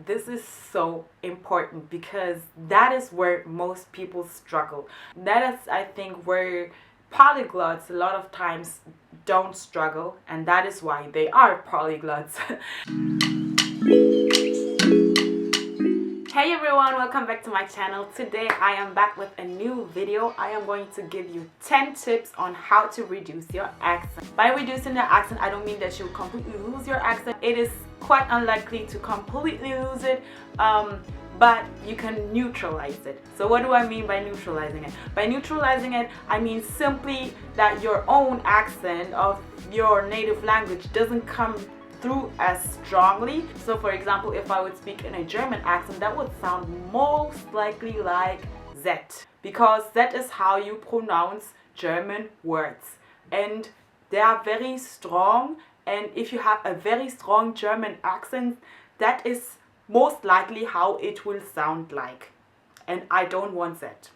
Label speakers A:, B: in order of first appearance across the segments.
A: this is so important because that is where most people struggle. That is, I think, where polyglots a lot of times don't struggle, and that is why they are polyglots. Hey everyone, welcome back to my channel. Today I am back with a new video. I am going to give you 10 tips on how to reduce your accent. By reducing your accent, I don't mean that you'll completely lose your accent. It is quite unlikely to completely lose it, but you can neutralize it. So what do I mean by neutralizing it? By neutralizing it, I mean simply that your own accent of your native language doesn't come through as strongly. So for example, if I would speak in a German accent, that would sound most likely like Z, because that is how you pronounce German words, and they are very strong. And if you have a very strong German accent, that is most likely how it will sound like, and I don't want that.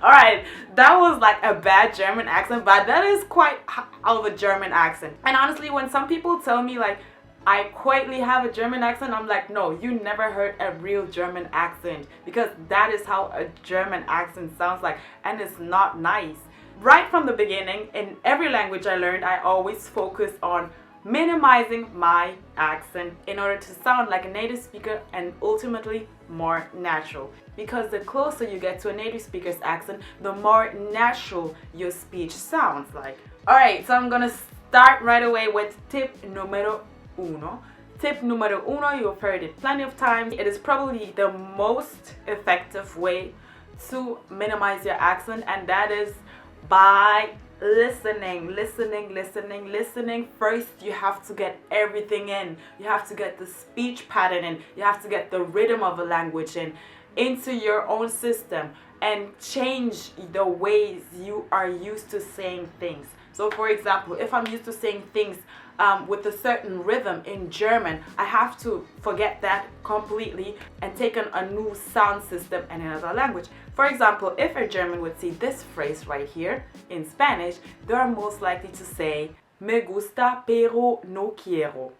A: Alright, that was like a bad German accent, but that is quite of a German accent. And honestly, when some people tell me like I quietly have a German accent, I'm like, no, you never heard a real German accent, because that is how a German accent sounds like, and it's not nice. Right from the beginning, in every language I learned, I always focus on minimizing my accent in order to sound like a native speaker and ultimately more natural. Because the closer you get to a native speaker's accent, the more natural your speech sounds like. Alright, so I'm gonna start right away with tip numero uno. Tip numero uno, you've heard it plenty of times. It is probably the most effective way to minimize your accent, and that is by listening. First, you have to get everything in. You have to get the speech pattern in. You have to get the rhythm of a language into your own system, and change the ways you are used to saying things. So for example, if I'm used to saying things with a certain rhythm in German, I have to forget that completely and take on a new sound system in another language. For example, if a German would see this phrase right here in Spanish, they're most likely to say me gusta pero no quiero,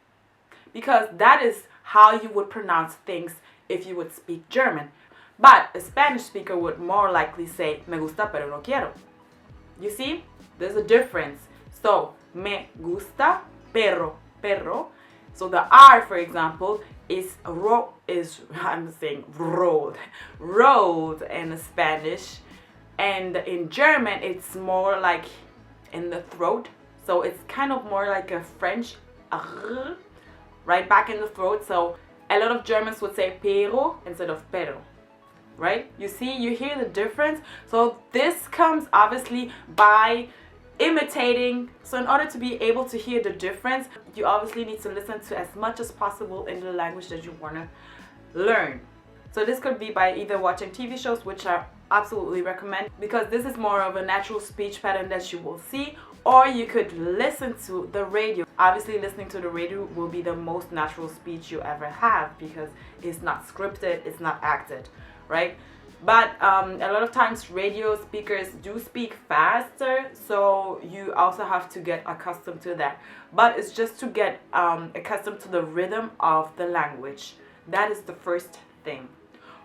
A: because that is how you would pronounce things if you would speak German. But a Spanish speaker would more likely say me gusta pero no quiero. You see, there's a difference. So me gusta pero. So the R, for example, I'm saying rolled in Spanish, and in German it's more like in the throat. So it's kind of more like a French R, right back in the throat. So a lot of Germans would say pero instead of pero, right? You see, you hear the difference. So this comes obviously by imitating. So in order to be able to hear the difference, you obviously need to listen to as much as possible in the language that you want to learn. So this could be by either watching TV shows, which I absolutely recommend, because this is more of a natural speech pattern that you will see, or you could listen to the radio. Obviously listening to the radio will be the most natural speech you ever have, because it's not scripted, it's not acted, right? But a lot of times radio speakers do speak faster, so you also have to get accustomed to that. But it's just to get accustomed to the rhythm of the language. That is the first thing.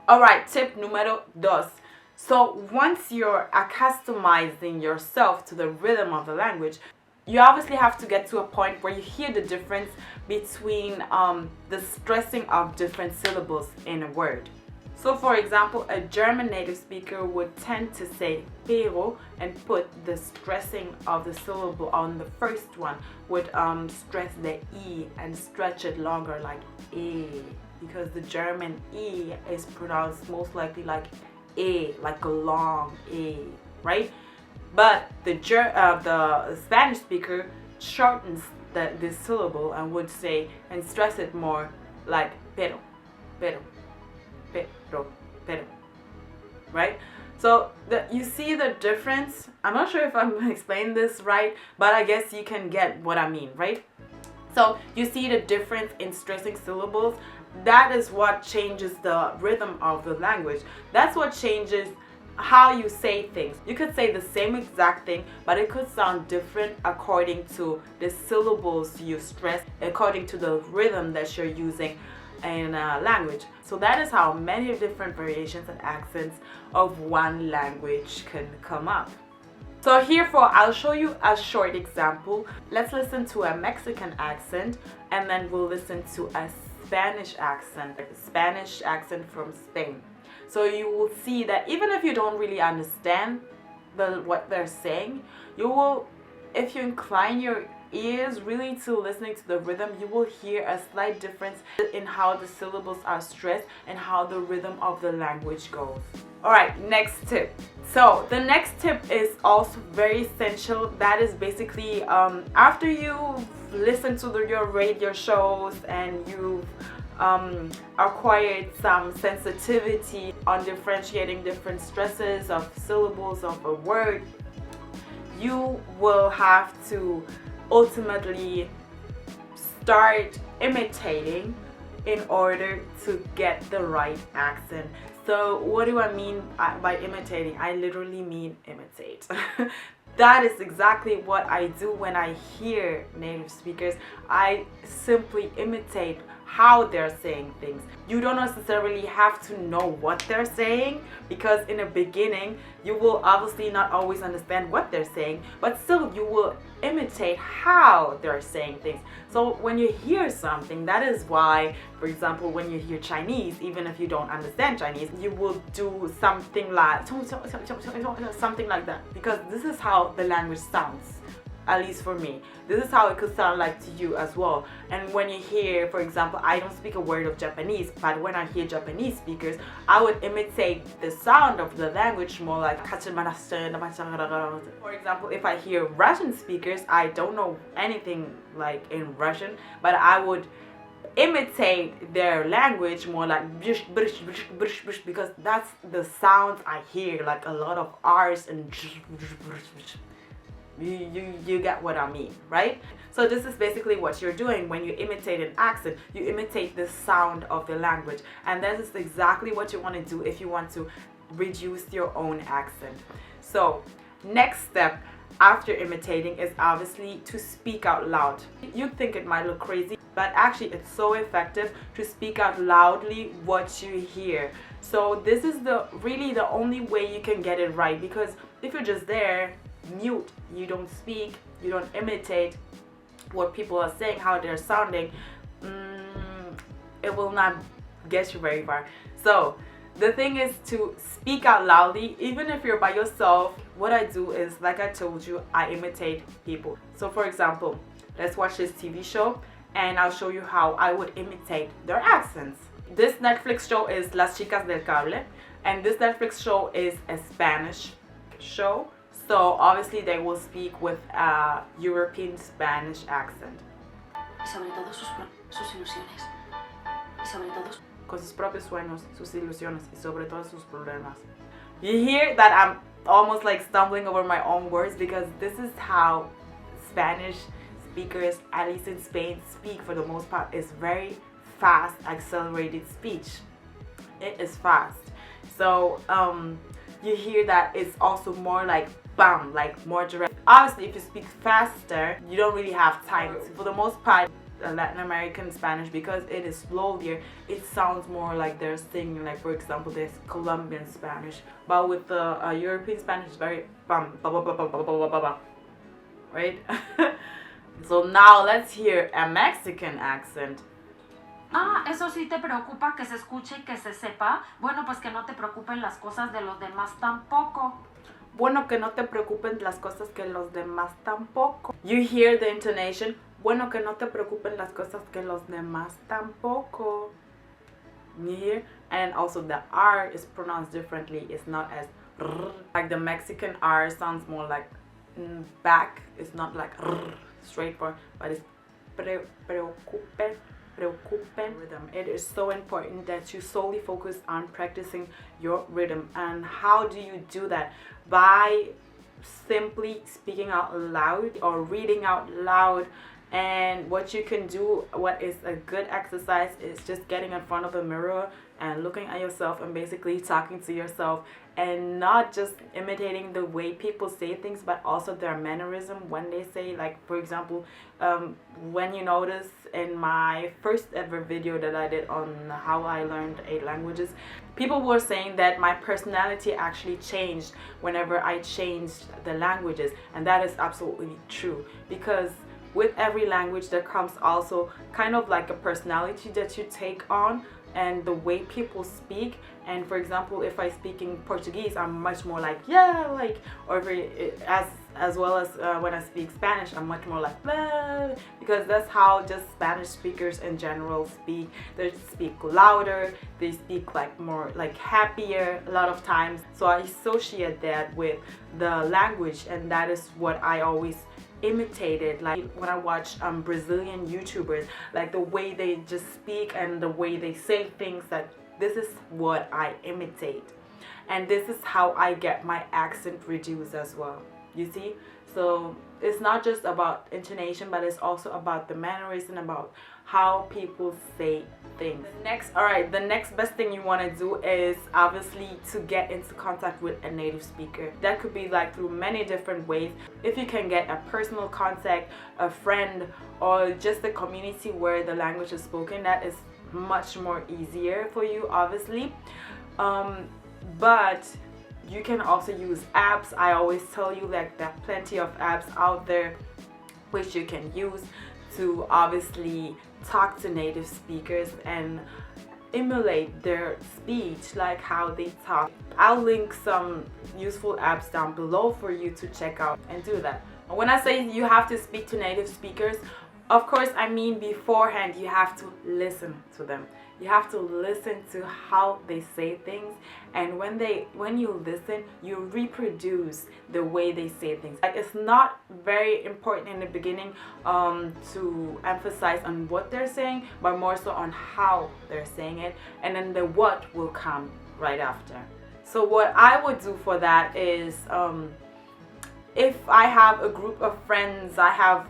A: Alright, tip numero dos. So once you're accustomizing yourself to the rhythm of the language, you obviously have to get to a point where you hear the difference between the stressing of different syllables in a word. So for example, a German native speaker would tend to say pero and put the stressing of the syllable on the first one, would stress the E and stretch it longer like E, because the German E is pronounced most likely like A, like a long A, right? But the Spanish speaker shortens this syllable and would say and stress it more like pero, right? So you see the difference. I'm not sure if I'm explaining this right, but I guess you can get what I mean, right? So you see the difference in stressing syllables. That is what changes the rhythm of the language. That's what changes how you say things. You could say the same exact thing, but it could sound different according to the syllables you stress, according to the rhythm that you're using. in a language. So that is how many different variations and accents of one language can come up. So herefore, I'll show you a short example. Let's listen to a Mexican accent, and then we'll listen to a Spanish accent from Spain. So you will see that even if you don't really understand what they're saying, you will, if you incline your ears really to listening to the rhythm, you will hear a slight difference in how the syllables are stressed and how the rhythm of the language goes. Alright, next tip. So the next tip is also very essential. That is basically after you've listened to your radio shows and you've acquired some sensitivity on differentiating different stresses of syllables of a word, you will have to ultimately start imitating in order to get the right accent. So what do I mean by imitating? I literally mean imitate. That is exactly what I do when I hear native speakers. I simply imitate how they're saying things. You don't necessarily have to know what they're saying, because in the beginning you will obviously not always understand what they're saying, but still you will imitate how they're saying things. So when you hear something, that is why, for example, when you hear Chinese, even if you don't understand Chinese, you will do something like that, because this is how the language sounds. At least for me, this is how it could sound like to you as well. And when you hear, for example, I don't speak a word of Japanese, but when I hear Japanese speakers, I would imitate the sound of the language more like, for example, if I hear Russian speakers, I don't know anything like in Russian, but I would imitate their language more like because that's the sounds I hear, like a lot of R's and you get what I mean, right? So this is basically what you're doing when you imitate an accent. You imitate the sound of the language, and this is exactly what you want to do if you want to reduce your own accent. So next step after imitating is obviously to speak out loud. You think it might look crazy, but actually it's so effective to speak out loudly what you hear. So this is really the only way you can get it right, because if you're just there mute, you don't speak, you don't imitate what people are saying, how they're sounding, it will not get you very far. So the thing is to speak out loudly, even if you're by yourself. What I do is, like I told you, I imitate people. So for example, let's watch this TV show and I'll show you how I would imitate their accents. This Netflix show is Las Chicas del Cable, and this Netflix show is a Spanish show. So obviously they will speak with a European Spanish accent.
B: Y sobre todo sus ilusiones. Y sobre todo
A: Con sus propios sueños, sus ilusiones, y sobre todo sus problemas. You hear that I'm almost like stumbling over my own words, because this is how Spanish speakers, at least in Spain, speak for the most part. It's very fast, accelerated speech. It is fast. So you hear that it's also more like bam, like more direct. Obviously, if you speak faster, you don't really have time. For the most part, Latin American Spanish, because it is slower, it sounds more like they're singing. Like for example, there's Colombian Spanish, but with the European Spanish, it's very bam, ba ba ba ba ba ba ba ba, right? So now let's hear a Mexican accent.
B: Ah, eso sí te preocupa, que se escuche y que se sepa. Bueno, pues que no te preocupen las cosas de los demás tampoco.
A: Bueno, que no te preocupen las cosas que los demás tampoco. You hear the intonation. Bueno, que no te preocupen las cosas que los demás tampoco. You hear? And also the R is pronounced differently. It's not as r. Like the Mexican R sounds more like back. It's not like r, straightforward, but it's preocupen rhythm. It is so important that you solely focus on practicing your rhythm. And how do you do that? By simply speaking out loud or reading out loud And what you can do, what is a good exercise, is just getting in front of a mirror and looking at yourself and basically talking to yourself, and not just imitating the way people say things, but also their mannerism when they say, like, for example, when you notice in my first ever video that I did on how I learned 8 languages, people were saying that my personality actually changed whenever I changed the languages, and that is absolutely true, because with every language there comes also kind of like a personality that you take on and the way people speak. And for example, if I speak in Portuguese, I'm much more like, yeah, like, or as well as when I speak Spanish, I'm much more like, blah, because that's how just Spanish speakers in general speak. They speak louder, they speak like more like happier a lot of times. So I associate that with the language, and that is what I always imitated. Like when I watch Brazilian YouTubers, like the way they just speak and the way they say things, that this is what I imitate, and this is how I get my accent reduced as well, you see. So it's not just about intonation, but it's also about the mannerism, about how people say things. The next best thing you want to do is obviously to get into contact with a native speaker. That could be like through many different ways. If you can get a personal contact, a friend, or just a community where the language is spoken, that is much more easier for you, obviously. But you can also use apps. I always tell you, like, there are plenty of apps out there which you can use to obviously talk to native speakers and emulate their speech, like how they talk. I'll link some useful apps down below for you to check out and do that. When I say you have to speak to native speakers, of course I mean beforehand you have to listen to them. You have to listen to how they say things, and when you listen, you reproduce the way they say things. Like, it's not very important in the beginning to emphasize on what they're saying, but more so on how they're saying it, and then the what will come right after. So what I would do for that is, if I have a group of friends, I have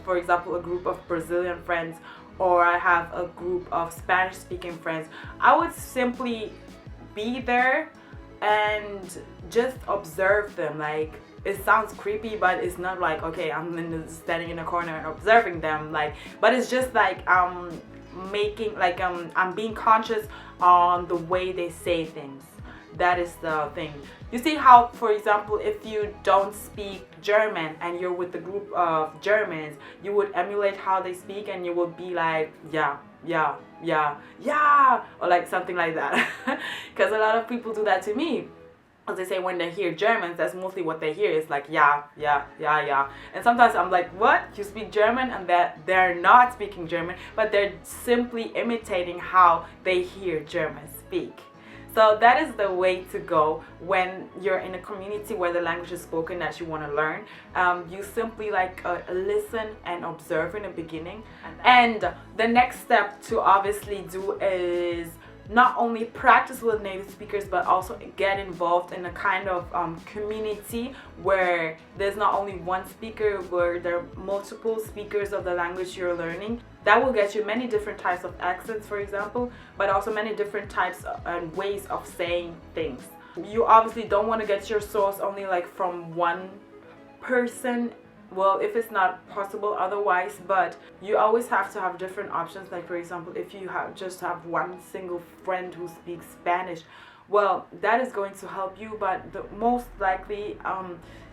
A: for example a group of Brazilian friends, or I have a group of Spanish speaking friends, I would simply be there and just observe them. Like, it sounds creepy, but it's not like, okay, I'm standing in a corner and observing them, like, but it's just like I'm being conscious on the way they say things. That is the thing. You see how, for example, if you don't speak German and you're with a group of Germans, you would emulate how they speak, and you would be like, yeah, yeah, yeah, yeah, or like something like that. Because a lot of people do that to me. As they say, when they hear Germans, that's mostly what they hear. It's like, yeah, yeah, yeah, yeah. And sometimes I'm like, what? You speak German? And that they're not speaking German, but they're simply imitating how they hear Germans speak. So that is the way to go when you're in a community where the language is spoken that you want to learn. You simply listen and observe in the beginning. And the next step to obviously do is not only practice with native speakers, but also get involved in a kind of community where there's not only one speaker, where there are multiple speakers of the language you're learning. That will get you many different types of accents, for example, but also many different types and ways of saying things. You obviously don't want to get your source only like from one person, well, if it's not possible otherwise, but you always have to have different options. Like, for example, if you just have one single friend who speaks Spanish, well, that is going to help you, but the most likely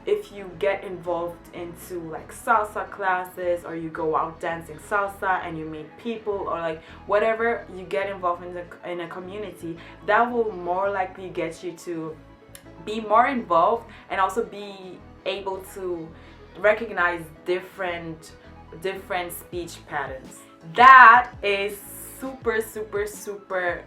A: if you get involved into like salsa classes, or you go out dancing salsa and you meet people, or like whatever, you get involved in a community, that will more likely get you to be more involved and also be able to recognize different speech patterns. That is super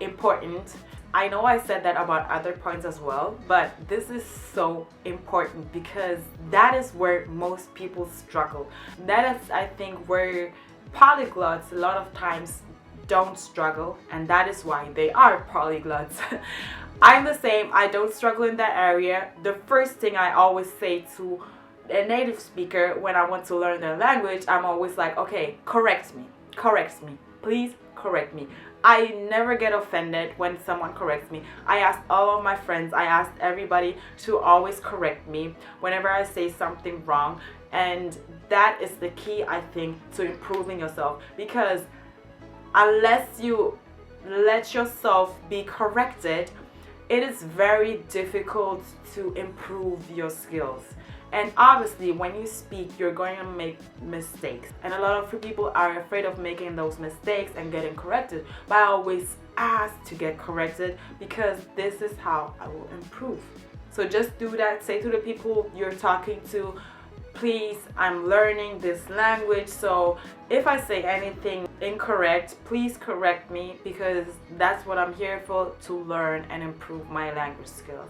A: important. I know I said that about other points as well, but this is so important because that is where most people struggle. That is, I think, where polyglots a lot of times don't struggle, and that is why they are polyglots. I'm the same. I don't struggle in that area. The first thing I always say to a native speaker, when I want to learn their language, I'm always like, okay, correct me, please correct me. I never get offended when someone corrects me. I ask all of my friends, I ask everybody to always correct me whenever I say something wrong. And that is the key, I think, to improving yourself, because unless you let yourself be corrected, it is very difficult to improve your skills. And obviously, when you speak, you're going to make mistakes. And a lot of people are afraid of making those mistakes and getting corrected. But I always ask to get corrected, because this is how I will improve. So just do that. Say to the people you're talking to, please, I'm learning this language, so if I say anything incorrect, please correct me, because that's what I'm here for, to learn and improve my language skills.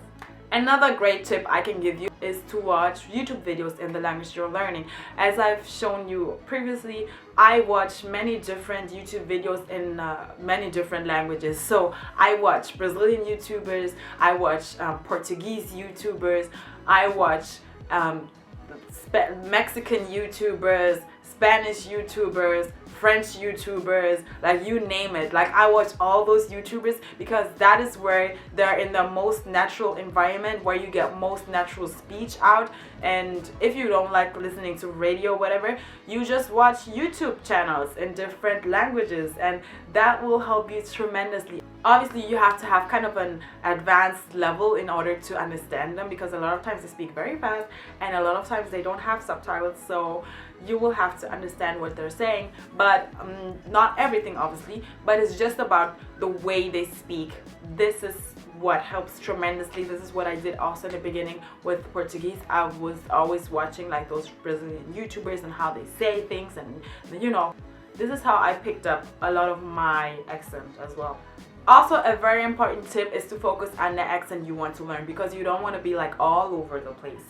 A: Another great tip I can give you is to watch YouTube videos in the language you're learning. As I've shown you previously, I watch many different YouTube videos in many different languages. So I watch Brazilian YouTubers, I watch Portuguese YouTubers, I watch Mexican YouTubers, Spanish YouTubers, French YouTubers, like you name it. Like I watch all those YouTubers because that is where they're in the most natural environment, where you get most natural speech out. And if you don't like listening to radio, whatever, you just watch YouTube channels in different languages, and that will help you tremendously. Obviously, you have to have kind of an advanced level in order to understand them, because a lot of times they speak very fast and a lot of times they don't have subtitles, so you will have to understand what they're saying. But not everything, obviously, but it's just about the way they speak. This is what helps tremendously. This is what I did also in the beginning with Portuguese. I was always watching like those Brazilian YouTubers and how they say things, and you know, this is how I picked up a lot of my accent as well. Also, a very important tip is to focus on the accent you want to learn, because you don't want to be like all over the place.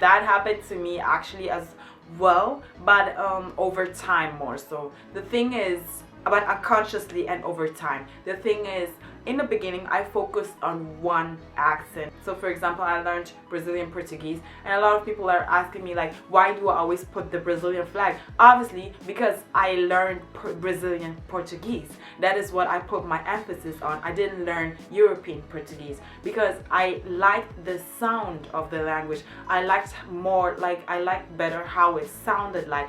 A: That happened to me actually as well, but over time more so. The thing is, but unconsciously and over time. The thing is, in the beginning I focused on one accent. So for example, I learned Brazilian Portuguese, and a lot of people are asking me like, why do I always put the Brazilian flag? Obviously because I learned Brazilian Portuguese. That is what I put my emphasis on. I didn't learn European Portuguese because I liked the sound of the language. I liked better how it sounded like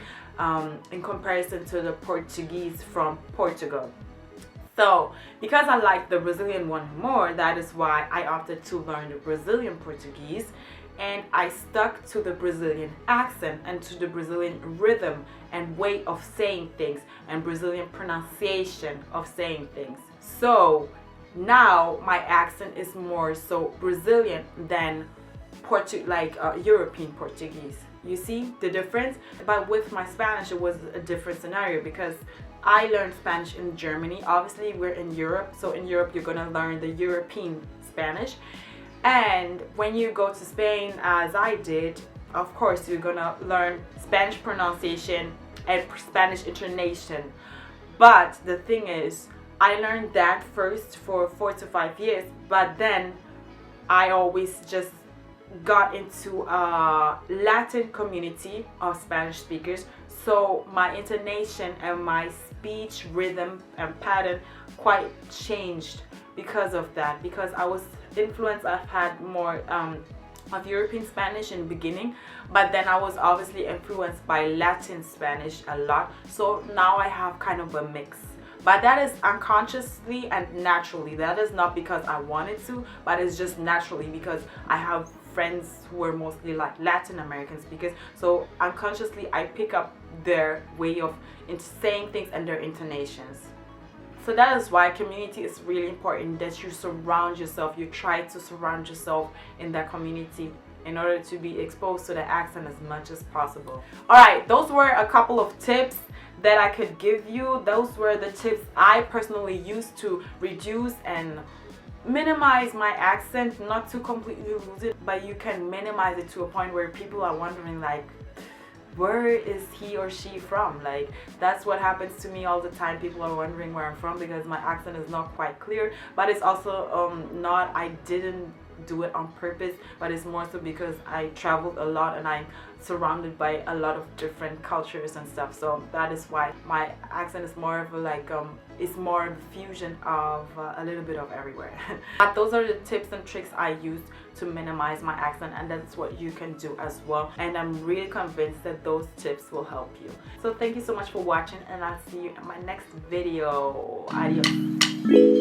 A: in comparison to the Portuguese from Portugal. So because I like the Brazilian one more, that is why I opted to learn the Brazilian Portuguese, and I stuck to the Brazilian accent and to the Brazilian rhythm and way of saying things and Brazilian pronunciation of saying things. So now my accent is more so Brazilian than European Portuguese. You see the difference? But with my Spanish, it was a different scenario, because I learned Spanish in Germany. Obviously, we're in Europe, so in Europe you're gonna learn the European Spanish. And when you go to Spain, as I did, of course you're gonna learn Spanish pronunciation and Spanish intonation. But the thing is, I learned that first for 4 to 5 years, but then I always just got into a Latin community of Spanish speakers, so my intonation and my speech rhythm and pattern quite changed because of that, because I was influenced. I've had more of European Spanish in the beginning, but then I was obviously influenced by Latin Spanish a lot, so now I have kind of a mix. But that is unconsciously and naturally. That is not because I wanted to, but it's just naturally because I have friends who are mostly like Latin American speakers, so unconsciously I pick up their way of saying things and their intonations. So that is why community is really important, that you surround yourself, you try to surround yourself in that community in order to be exposed to the accent as much as possible. Alright, those were a couple of tips that I could give you. Those were the tips I personally used to reduce and minimize my accent, not to completely lose it, but you can minimize it to a point where people are wondering like, where is he or she from? Like, that's what happens to me all the time. People are wondering where I'm from because my accent is not quite clear, but it's also I didn't do it on purpose, but it's more so because I traveled a lot and I'm surrounded by a lot of different cultures and stuff. So that is why my accent is more of a like it's more of a fusion of a little bit of everywhere. But those are the tips and tricks I use to minimize my accent, and that's what you can do as well. And I'm really convinced that those tips will help you. So thank you so much for watching, and I'll see you in my next video. Adios.